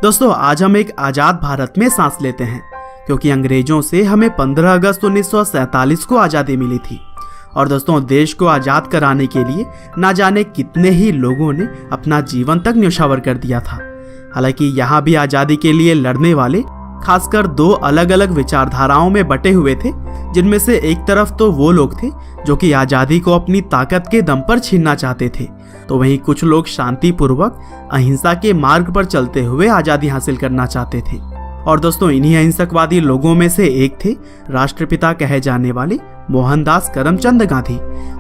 दोस्तों आज हम एक आज़ाद भारत में सांस लेते हैं क्योंकि अंग्रेजों से हमें 15 अगस्त 1947 को आज़ादी मिली थी। और दोस्तों देश को आज़ाद कराने के लिए ना जाने कितने ही लोगों ने अपना जीवन तक न्यौछावर कर दिया था। हालांकि यहाँ भी आज़ादी के लिए लड़ने वाले खासकर दो अलग अलग विचारधाराओं में बटे हुए थे, जिनमें से एक तरफ तो वो लोग थे जो कि आज़ादी को अपनी ताकत के दम पर छीनना चाहते थे, तो वहीं कुछ लोग शांतिपूर्वक अहिंसा के मार्ग पर चलते हुए आज़ादी हासिल करना चाहते थे। और दोस्तों इन्हीं अहिंसकवादी लोगों में से एक थे राष्ट्रपिता कहे जाने वाले मोहनदास करमचंद गांधी,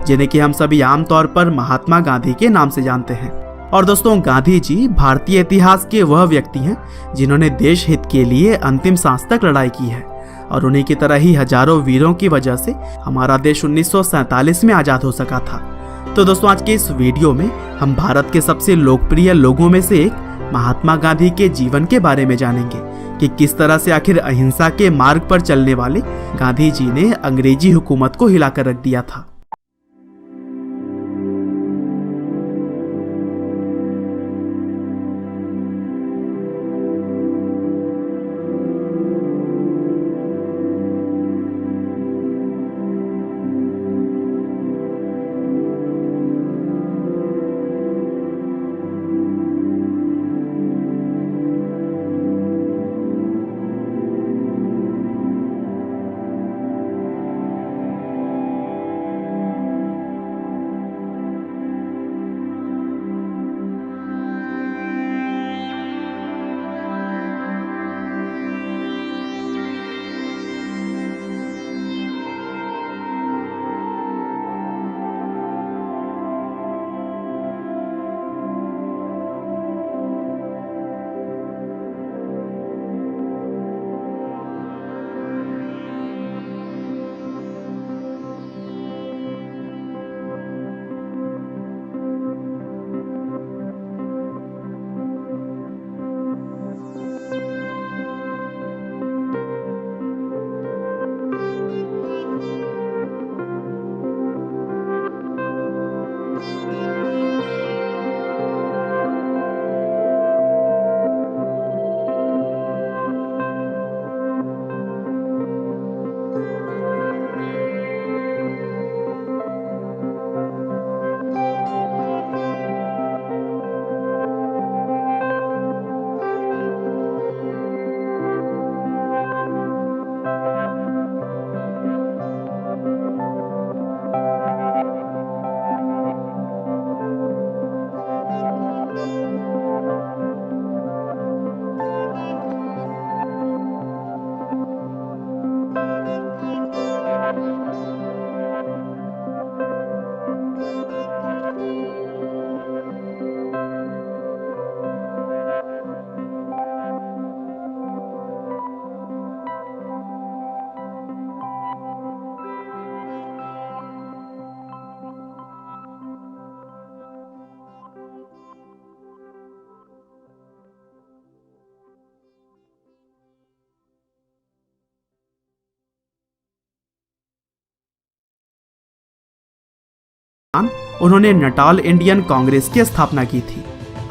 जिन्हें कि हम सभी आमतौर पर महात्मा गांधी के नाम से जानते हैं। और दोस्तों गांधी जी भारतीय इतिहास के वह व्यक्ति हैं जिन्होंने देश हित के लिए अंतिम सांस तक लड़ाई की है, और उन्हीं की तरह ही हजारों वीरों की वजह से हमारा देश 1947 में आज़ाद हो सका था। तो दोस्तों आज के इस वीडियो में हम भारत के सबसे लोकप्रिय लोगों में से एक महात्मा गांधी के जीवन के बारे में जानेंगे कि किस तरह से आखिर अहिंसा के मार्ग पर चलने वाले गांधी जी ने अंग्रेजी हुकूमत को हिलाकर रख दिया था। उन्होंने नटाल इंडियन कांग्रेस की स्थापना की थी।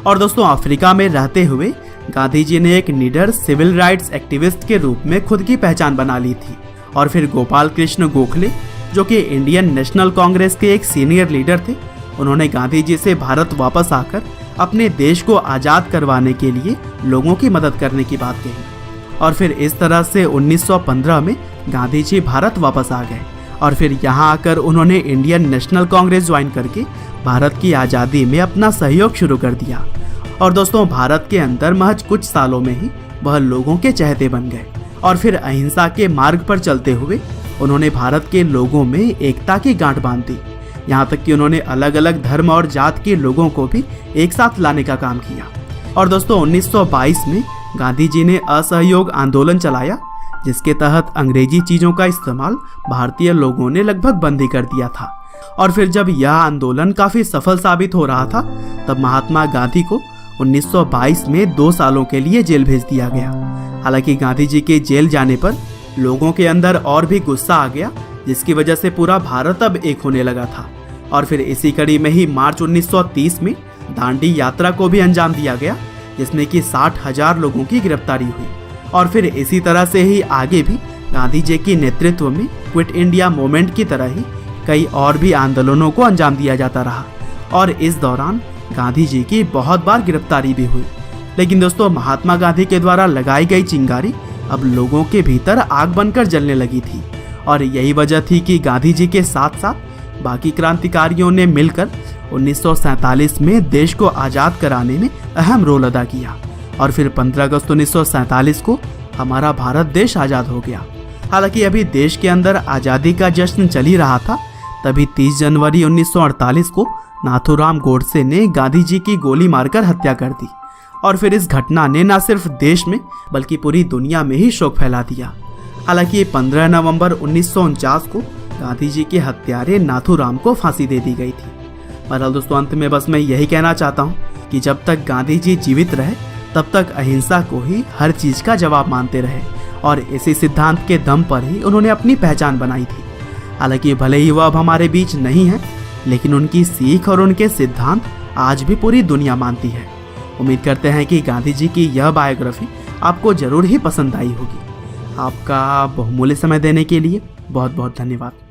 और दोस्तों अफ्रीका में रहते हुए गांधी जी ने एक निडर सिविल राइट्स एक्टिविस्ट के रूप में खुद की पहचान बना ली थी। और फिर गोपाल कृष्ण गोखले जो कि इंडियन नेशनल कांग्रेस के एक सीनियर लीडर थे, उन्होंने गांधी जी से भारत वापस आकर अपने देश को आज़ाद करवाने के लिए लोगों की मदद करने की बात कही। और फिर इस तरह से 1915 में गांधी जी भारत वापस आ गए और फिर यहाँ आकर उन्होंने इंडियन नेशनल कांग्रेस ज्वाइन करके भारत की आज़ादी में अपना सहयोग शुरू कर दिया। और दोस्तों भारत के अंदर महज कुछ सालों में ही वह लोगों के चहेते बन गए और फिर अहिंसा के मार्ग पर चलते हुए उन्होंने भारत के लोगों में एकता की गांठ बांध दी। यहाँ तक कि उन्होंने अलग अलग धर्म और जात के लोगों को भी एक साथ लाने का काम किया। और दोस्तों 1922 में गांधी जी ने असहयोग आंदोलन चलाया, जिसके तहत अंग्रेजी चीज़ों का इस्तेमाल भारतीय लोगों ने लगभग बंद ही कर दिया था। और फिर जब यह आंदोलन काफ़ी सफल साबित हो रहा था, तब महात्मा गांधी को 1922 में 2 सालों के लिए जेल भेज दिया गया। हालांकि गांधी जी के जेल जाने पर लोगों के अंदर और भी गुस्सा आ गया, जिसकी वजह से पूरा भारत अब एक होने लगा था। और फिर इसी कड़ी में ही मार्च 1930 में दांडी यात्रा को भी अंजाम दिया गया, जिसमें कि 60,000 लोगों की गिरफ्तारी हुई। और फिर इसी तरह से ही आगे भी गांधी जी के नेतृत्व में क्विट इंडिया मूवमेंट की तरह ही कई और भी आंदोलनों को अंजाम दिया जाता रहा और इस दौरान गांधी जी की बहुत बार गिरफ्तारी भी हुई। लेकिन दोस्तों, महात्मा गांधी के द्वारा लगाई गई चिंगारी अब लोगों के भीतर आग बनकर जलने लगी थी और यही वजह थी कि गांधी जी के साथ साथ बाकी क्रांतिकारियों ने मिलकर 1947 में देश को आज़ाद कराने में अहम रोल अदा किया और फिर 15 अगस्त 1947 को हमारा भारत देश आज़ाद हो गया। हालांकि अभी देश के अंदर आज़ादी का जश्न चल ही रहा था, तभी 30 जनवरी 1948 को नाथूराम गोडसे ने गांधी जी की गोली मारकर हत्या कर दी और फिर इस घटना ने न सिर्फ देश में बल्कि पूरी दुनिया में ही शोक फैला दिया। हालांकि 15 नवंबर 1949 को गांधी जी के हत्यारे नाथूराम को फांसी दे दी गई थी। बहरहाल दोस्तों, अंत में बस मैं यही कहना चाहता हूँ कि जब तक गांधी जी जीवित रहे तब तक अहिंसा को ही हर चीज का जवाब मानते रहे और इसी सिद्धांत के दम पर ही उन्होंने अपनी पहचान बनाई थी। हालांकि भले ही वह अब हमारे बीच नहीं है, लेकिन उनकी सीख और उनके सिद्धांत आज भी पूरी दुनिया मानती है। उम्मीद करते हैं कि गांधी जी की यह बायोग्राफी आपको जरूर ही पसंद आई होगी। आपका बहुमूल्य समय देने के लिए बहुत बहुत धन्यवाद।